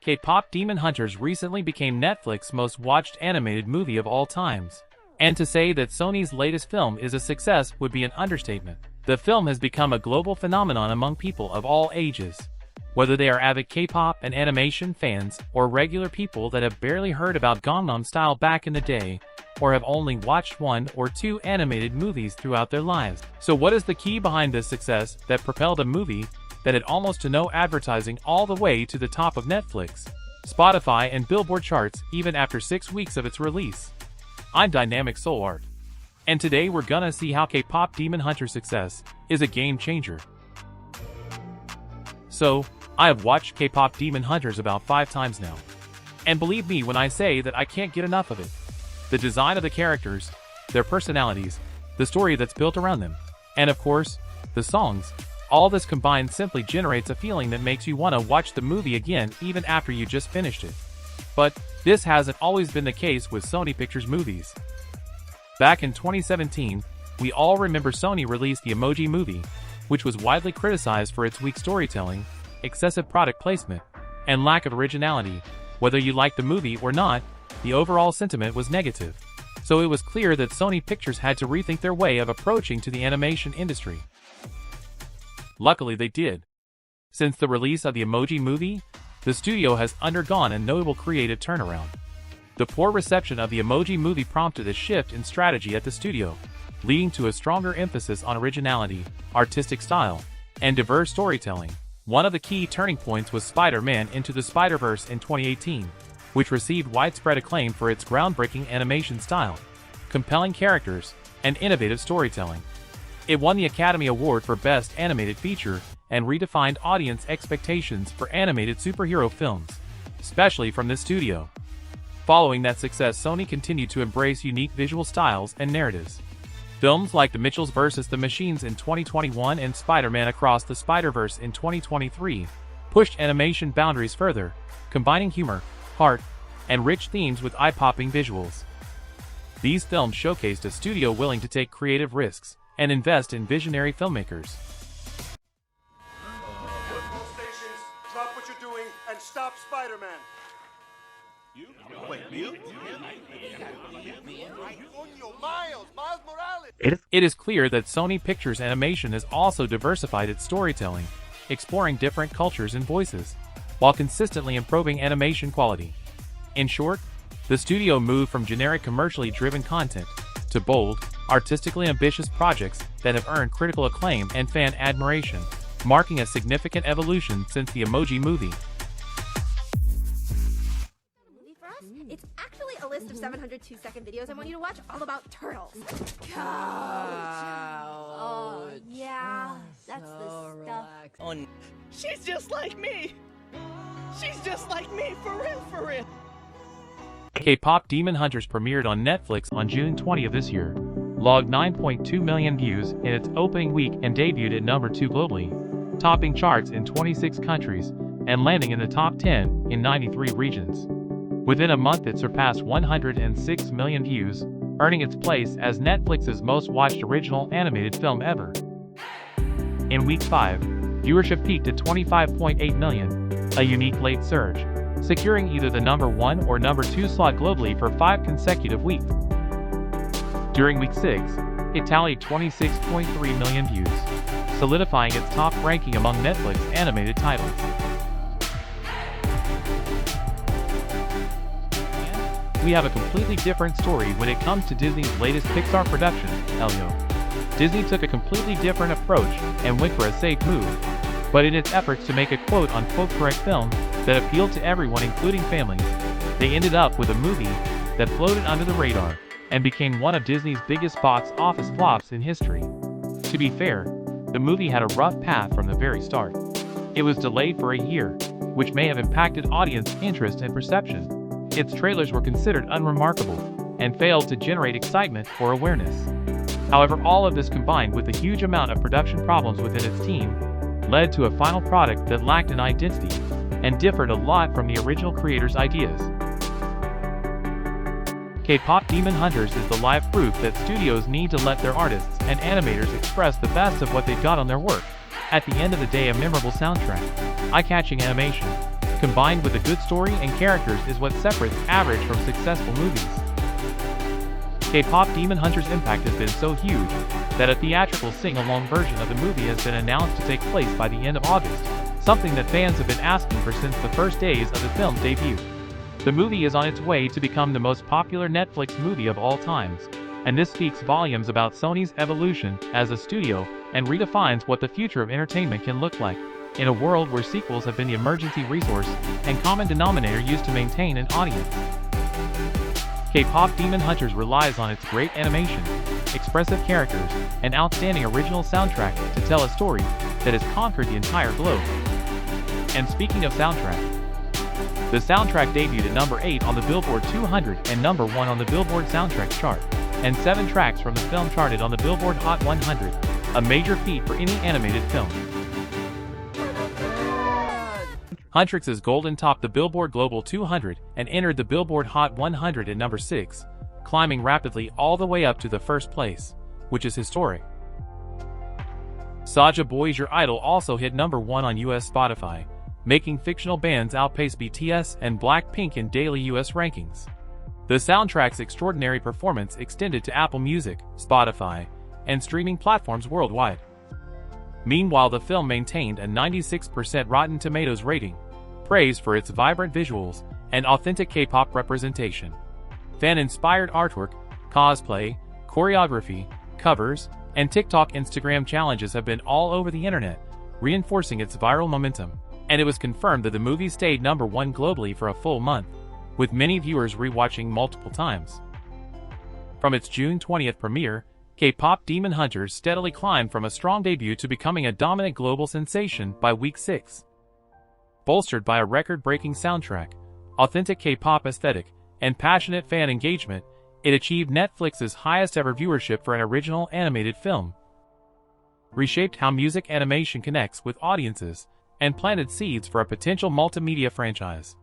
Kpop Demon Hunters recently became Netflix's most watched animated movie of all times. And to say that Sony's latest film is a success would be an understatement. The film has become a global phenomenon among people of all ages. Whether they are avid K-pop and animation fans, or regular people that have barely heard about Gangnam Style back in the day, or have only watched one or two animated movies throughout their lives. So what is the key behind this success that propelled a movie that had almost to no advertising all the way to the top of Netflix, Spotify and Billboard charts even after 6 weeks of its release? I'm Dynamic Soul Art, and today we're gonna see how Kpop Demon Hunters' success is a game changer. So, I have watched Kpop Demon Hunters about 5 times now, and believe me when I say that I can't get enough of it. The design of the characters, their personalities, the story that's built around them, and of course, the songs. All this combined simply generates a feeling that makes you want to watch the movie again even after you just finished it. But this hasn't always been the case with Sony Pictures movies. Back in 2017, we all remember Sony released the Emoji Movie, which was widely criticized for its weak storytelling, excessive product placement, and lack of originality. Whether you liked the movie or not, the overall sentiment was negative. So it was clear that Sony Pictures had to rethink their way of approaching to the animation industry. Luckily they did. Since the release of the Emoji Movie, the studio has undergone a notable creative turnaround. The poor reception of the Emoji Movie prompted a shift in strategy at the studio, leading to a stronger emphasis on originality, artistic style, and diverse storytelling. One of the key turning points was Spider-Man Into the Spider-Verse in 2018, which received widespread acclaim for its groundbreaking animation style, compelling characters, and innovative storytelling. It won the Academy Award for Best Animated Feature and redefined audience expectations for animated superhero films, especially from this studio. Following that success, Sony continued to embrace unique visual styles and narratives. Films like The Mitchells vs. the Machines in 2021 and Spider-Man Across the Spider-Verse in 2023 pushed animation boundaries further, combining humor, heart, and rich themes with eye-popping visuals. These films showcased a studio willing to take creative risks and invest in visionary filmmakers. Drop what you're doing and stop Spider-Man. Wait, you? Miles Morales! It is clear that Sony Pictures Animation has also diversified its storytelling, exploring different cultures and voices, while consistently improving animation quality. In short, the studio moved from generic commercially driven content to bold, artistically ambitious projects that have earned critical acclaim and fan admiration, marking a significant evolution since the Emoji Movie. It's actually a list of 702-second videos I want you to watch all about turtles. Oh, yeah, that's the stuff. She's just like me! She's just like me, for real, for real! Kpop Demon Hunters premiered on Netflix on June 20 of this year, logged 9.2 million views in its opening week and debuted at number 2 globally, topping charts in 26 countries and landing in the top 10 in 93 regions. Within a month it surpassed 106 million views, earning its place as Netflix's most watched original animated film ever. In week 5, viewership peaked at 25.8 million, a unique late surge, securing either the number 1 or number 2 slot globally for 5 consecutive weeks. During week 6, it tallied 26.3 million views, solidifying its top ranking among Netflix animated titles. We have a completely different story when it comes to Disney's latest Pixar production, Elio. Disney took a completely different approach and went for a safe move, but in its efforts to make a quote-unquote correct film that appealed to everyone including families, they ended up with a movie that floated under the radar and became one of Disney's biggest box office flops in history. To be fair, the movie had a rough path from the very start. It was delayed for a year, which may have impacted audience interest and perception. Its trailers were considered unremarkable and failed to generate excitement or awareness. However, all of this combined with a huge amount of production problems within its team led to a final product that lacked an identity and differed a lot from the original creator's ideas. Kpop Demon Hunters is the live proof that studios need to let their artists and animators express the best of what they've got on their work. At the end of the day, a memorable soundtrack, eye-catching animation, combined with a good story and characters is what separates average from successful movies. Kpop Demon Hunters' impact has been so huge that a theatrical sing-along version of the movie has been announced to take place by the end of August, something that fans have been asking for since the first days of the film's debut. The movie is on its way to become the most popular Netflix movie of all times, and this speaks volumes about Sony's evolution as a studio and redefines what the future of entertainment can look like, in a world where sequels have been the emergency resource and common denominator used to maintain an audience. Kpop Demon Hunters relies on its great animation, expressive characters, and outstanding original soundtrack to tell a story that has conquered the entire globe. And speaking of soundtrack, the soundtrack debuted at number 8 on the Billboard 200 and number 1 on the Billboard Soundtracks chart, and 7 tracks from the film charted on the Billboard Hot 100, a major feat for any animated film. Huntrix's Golden topped the Billboard Global 200 and entered the Billboard Hot 100 at number 6, climbing rapidly all the way up to the first place, which is historic. Soulja Boy's Your Idol also hit number 1 on US Spotify, making fictional bands outpace BTS and Blackpink in daily US rankings. The soundtrack's extraordinary performance extended to Apple Music, Spotify, and streaming platforms worldwide. Meanwhile, the film maintained a 96% Rotten Tomatoes rating, praised for its vibrant visuals and authentic K-pop representation. Fan-inspired artwork, cosplay, choreography, covers, and TikTok Instagram challenges have been all over the internet, reinforcing its viral momentum. And it was confirmed that the movie stayed number 1 globally for a full month, with many viewers rewatching multiple times. From its June 20th premiere, Kpop Demon Hunters steadily climbed from a strong debut to becoming a dominant global sensation by week 6. Bolstered by a record-breaking soundtrack, authentic K-pop aesthetic, and passionate fan engagement, it achieved Netflix's highest-ever viewership for an original animated film, reshaped how music animation connects with audiences, and planted seeds for a potential multimedia franchise.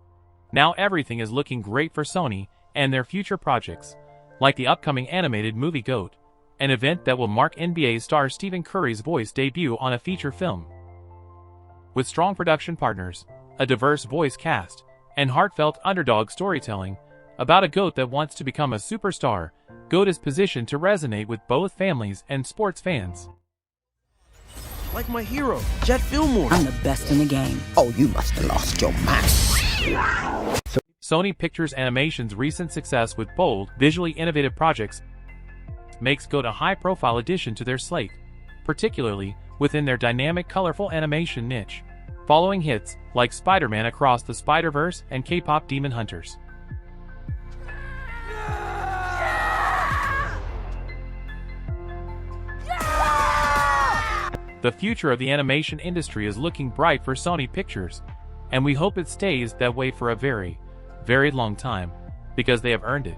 Now everything is looking great for Sony and their future projects, like the upcoming animated movie GOAT, an event that will mark NBA star Stephen Curry's voice debut on a feature film. With strong production partners, a diverse voice cast, and heartfelt underdog storytelling about a GOAT that wants to become a superstar, GOAT is positioned to resonate with both families and sports fans. Like my hero, Jet Fillmore. I'm the best in the game. Oh, you must have lost your mind. Sony Pictures Animation's recent success with bold, visually innovative projects makes GOAT a high-profile addition to their slate, particularly within their dynamic, colorful animation niche, following hits like Spider-Man Across the Spider-Verse and Kpop Demon Hunters. The future of the animation industry is looking bright for Sony Pictures, and we hope it stays that way for a very, very long time, because they have earned it.